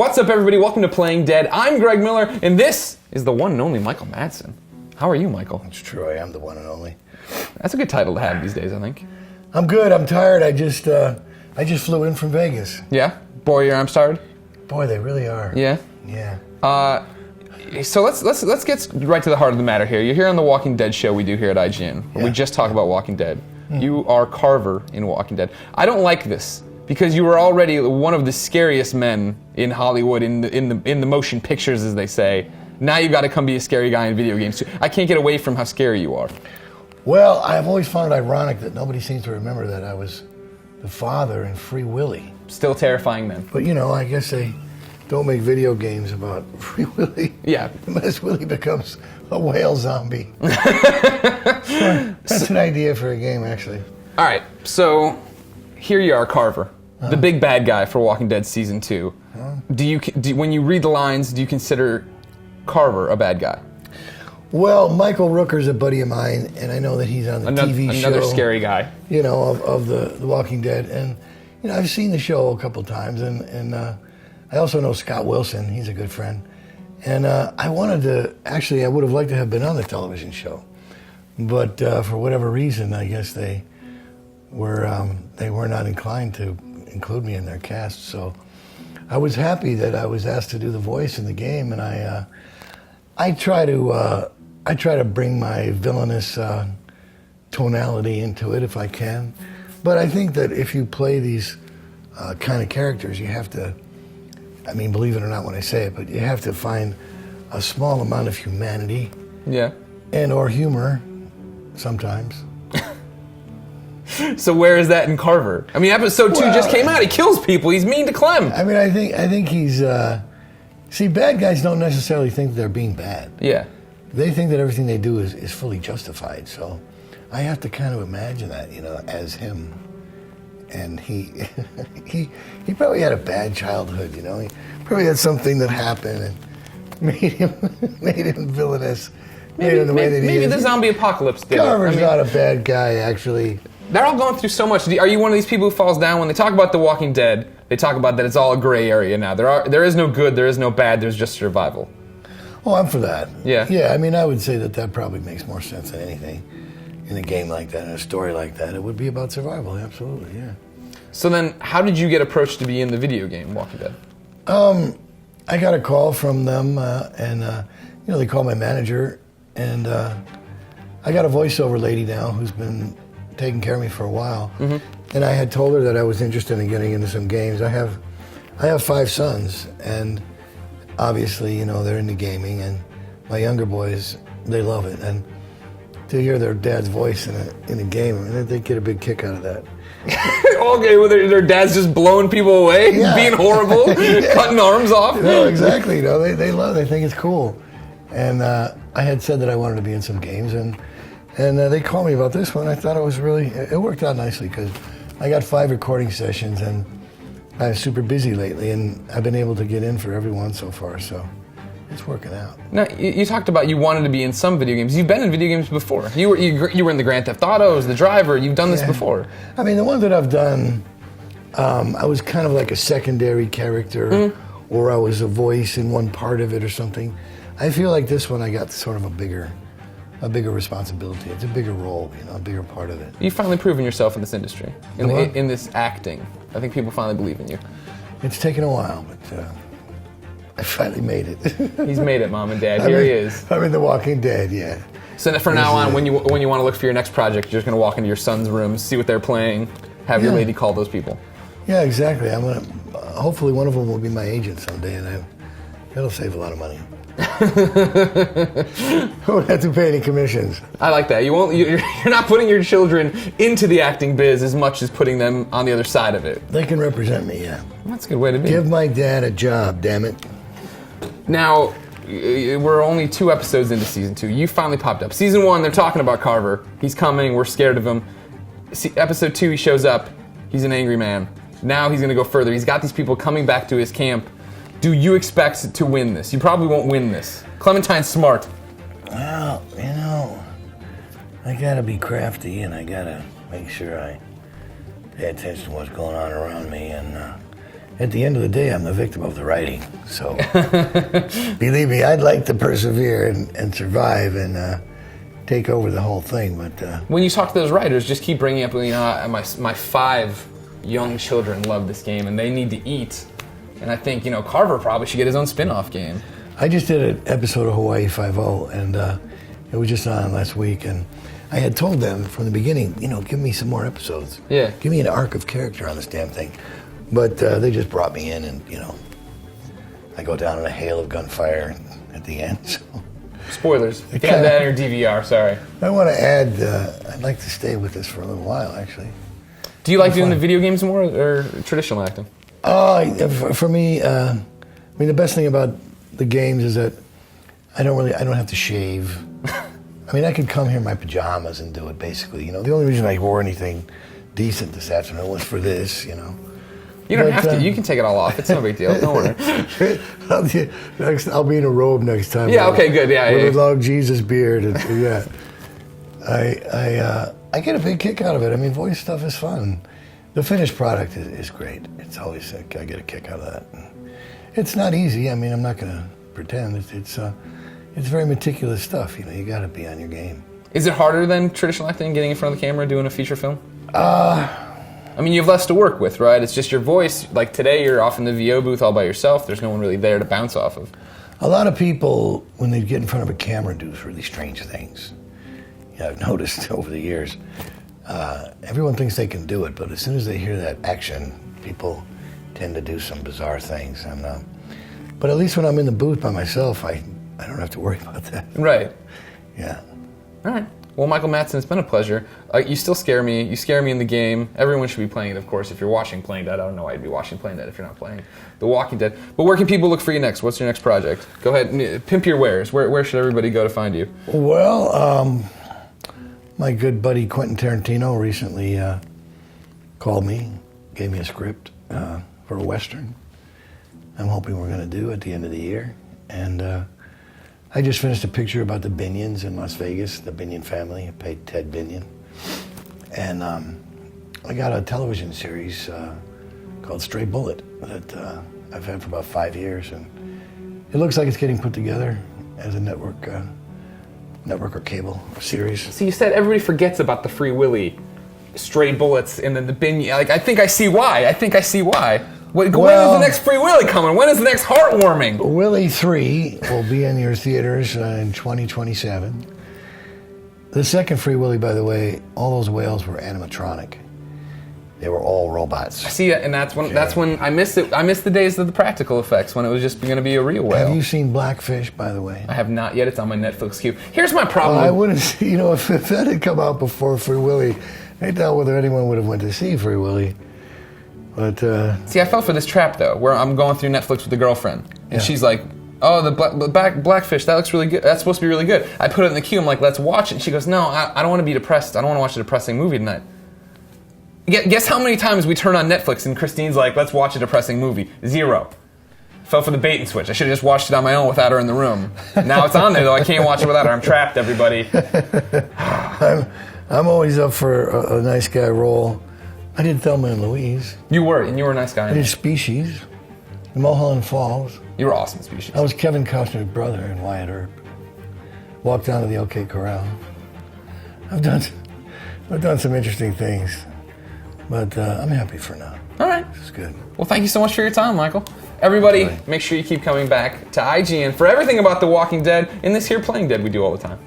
What's up, everybody? Welcome to Playing Dead. I'm Greg Miller, and this is the one and only Michael Madsen. How are you, Michael? It's true, I am the one and only. That's a good title to have these days, I think. I'm good. I'm tired. I just flew in from Vegas. Yeah? Boy, your arms tired? Boy, they really are. Yeah? Yeah. So let's get right to the heart of the matter here. You're here on the Walking Dead show we do here at IGN, where we just talk about Walking Dead. You are Carver in Walking Dead. I don't like this because you were already one of the scariest men in Hollywood in the motion pictures, as they say. Now you got to come be a scary guy in video games too. I can't get away from how scary you are. Well, I've always found it ironic that nobody seems to remember that I was the father in Free Willy. Still terrifying men. But you know, I guess they don't make video games about Free Willy. Yeah. Unless Willy becomes a whale zombie. That's an idea for a game, actually. All right, so here you are, Carver, the big bad guy for Walking Dead Season 2. When you read the lines, do you consider Carver a bad guy? Well, Michael Rooker's a buddy of mine, and I know that he's on the TV show. Another scary guy. You know, of the Walking Dead. And, you know, I've seen the show a couple times, and I also know Scott Wilson. He's a good friend. And I would have liked to have been on the television show. But for whatever reason, I guess they were not inclined to include me in their cast. So I was happy that I was asked to do the voice in the game, and I try to bring my villainous tonality into it if I can. But I think that if you play these kind of characters, you have to, I mean, believe it or not when I say it, but you have to find a small amount of humanity. Yeah. And or humor sometimes. So where is that in Carver? I mean, episode 2 just came out. He kills people. He's mean to Clem. I mean, I think he's... see, bad guys don't necessarily think they're being bad. Yeah. They think that everything they do is fully justified. So I have to kind of imagine that, you know, as him. And he probably had a bad childhood, you know. He probably had something that happened and made him villainous. Maybe the zombie apocalypse did. Carver's not a bad guy, actually. They're all going through so much. Are you one of these people who falls down when they talk about The Walking Dead? They talk about that it's all a gray area now. There is no good, there is no bad. There's just survival. Oh, I'm for that. Yeah. Yeah. I mean, I would say that probably makes more sense than anything in a game like that, in a story like that. It would be about survival. Absolutely. Yeah. So then, how did you get approached to be in the video game Walking Dead? I got a call from them, and you know, they called my manager, and I got a voiceover lady now who's been taking care of me for a while, and I had told her that I was interested in getting into some games. I have 5 sons, and obviously, you know, they're into gaming, and my younger boys, they love it, and to hear their dad's voice in a game, I mean, they get a big kick out of that. Okay, well, their dad's just blowing people away, being horrible, cutting arms off. No, exactly. You know, they love it. They think it's cool. And I had said that I wanted to be in some games, and they called me about this one. I thought it worked out nicely because I got 5 recording sessions, and I'm super busy lately, and I've been able to get in for every one so far, so it's working out. Now, you talked about you wanted to be in some video games. You've been in video games before. You were in the Grand Theft Autos, the Driver. You've done this before. I mean, the ones that I've done, I was kind of like a secondary character, or I was a voice in one part of it or something. I feel like this one I got sort of a bigger responsibility. It's a bigger role, you know, a bigger part of it. You've finally proven yourself in this industry, in this acting. I think people finally believe in you. It's taken a while, but I finally made it. He's made it, Mom and Dad. Here he is. I'm in The Walking Dead, yeah. So from now on, when you want to look for your next project, you're just going to walk into your son's room, see what they're playing, have your lady call those people. Yeah, exactly. I'm gonna. Hopefully, one of them will be my agent someday, and that'll save a lot of money. I won't have to pay any commissions. I like that. You're not putting your children into the acting biz as much as putting them on the other side of it. They can represent me, yeah. That's a good way to be. Give my dad a job, damn it. Now, we're only 2 episodes into Season 2. You finally popped up. Season 1, they're talking about Carver. He's coming. We're scared of him. Episode 2, he shows up. He's an angry man. Now he's going to go further. He's got these people coming back to his camp. Do you expect to win this? You probably won't win this. Clementine's smart. Well, you know, I got to be crafty, and I got to make sure I pay attention to what's going on around me, and at the end of the day, I'm the victim of the writing. So believe me, I'd like to persevere and survive and take over the whole thing. But when you talk to those writers, just keep bringing up, my 5 young children love this game and they need to eat. And I think, Carver probably should get his own spin-off game. I just did an episode of Hawaii Five-0, and it was just on last week, and I had told them from the beginning, give me some more episodes. Yeah. Give me an arc of character on this damn thing. But they just brought me in, and, I go down in a hail of gunfire at the end, so. Spoilers. You got that in your DVR, sorry. I want to add, I'd like to stay with this for a little while, actually. Do you like doing the video games more or traditional acting? For me, the best thing about the games is that I don't have to shave. I could come here in my pajamas and do it, basically. The only reason I wore anything decent this afternoon was for this, You don't have to. You can take it all off. It's no big deal. Don't worry. I'll be in a robe next time. Yeah, okay, good. Yeah, with a long Jesus beard. Yeah. I get a big kick out of it. Voice stuff is fun. The finished product is great. It's always, I get a kick out of that. It's not easy. I'm not going to pretend. It's very meticulous stuff. You got to be on your game. Is it harder than traditional acting, getting in front of the camera, doing a feature film? You have less to work with, right? It's just your voice. Like today, you're off in the VO booth all by yourself. There's no one really there to bounce off of. A lot of people, when they get in front of a camera, do really strange things. I've noticed over the years. Everyone thinks they can do it, but as soon as they hear that action, people tend to do some bizarre things. But at least when I'm in the booth by myself, I don't have to worry about that. Right. Yeah. All right. Well, Michael Madsen, it's been a pleasure. You still scare me. You scare me in the game. Everyone should be playing it, of course. If you're watching Playing Dead, I don't know why you'd be watching Playing Dead if you're not playing The Walking Dead. But where can people look for you next? What's your next project? Go ahead, pimp your wares. Where should everybody go to find you? Well, my good buddy Quentin Tarantino recently called me, gave me a script for a Western. I'm hoping we're going to do at the end of the year. And I just finished a picture about the Binions in Las Vegas, the Binion family. I played Ted Binion. And I got a television series called Stray Bullet that I've had for about 5 years. And it looks like it's getting put together as a network or cable series. So you said everybody forgets about the Free Willy, Stray Bullets, and then the Binion. I think I see why. When is the next Free Willy coming? When is the next Heartwarming? Willy 3 will be in your theaters in 2027. The second Free Willy, by the way, all those whales were animatronic. They were all robots. I see it, and that's when I missed it. I missed the days of the practical effects when it was just going to be a real whale. Have you seen Blackfish, by the way? I have not yet. It's on my Netflix queue. Here's my problem. Well, I wouldn't. If that had come out before Free Willy, I doubt whether anyone would have went to see Free Willy. But see, I fell for this trap though, where I'm going through Netflix with a girlfriend, and she's like, "Oh, the Blackfish, that looks really good. That's supposed to be really good." I put it in the queue. I'm like, "Let's watch it." And she goes, "No, I don't want to be depressed. I don't want to watch a depressing movie tonight." Guess how many times we turn on Netflix and Christine's like, "Let's watch a depressing movie." 0. Fell for the bait and switch. I should have just watched it on my own without her in the room. Now it's on there though. I can't watch it without her. I'm trapped, everybody. I'm always up for a nice guy role. I did Thelma and Louise. You were a nice guy. I did Species, the Mulholland Falls. You were awesome in Species. I was Kevin Costner's brother in Wyatt Earp. Walked down to the OK Corral. I've done some interesting things, but I'm happy for now. All right. It's good. Well, thank you so much for your time, Michael. Everybody, make sure you keep coming back to IGN for everything about The Walking Dead and this here Playing Dead we do all the time.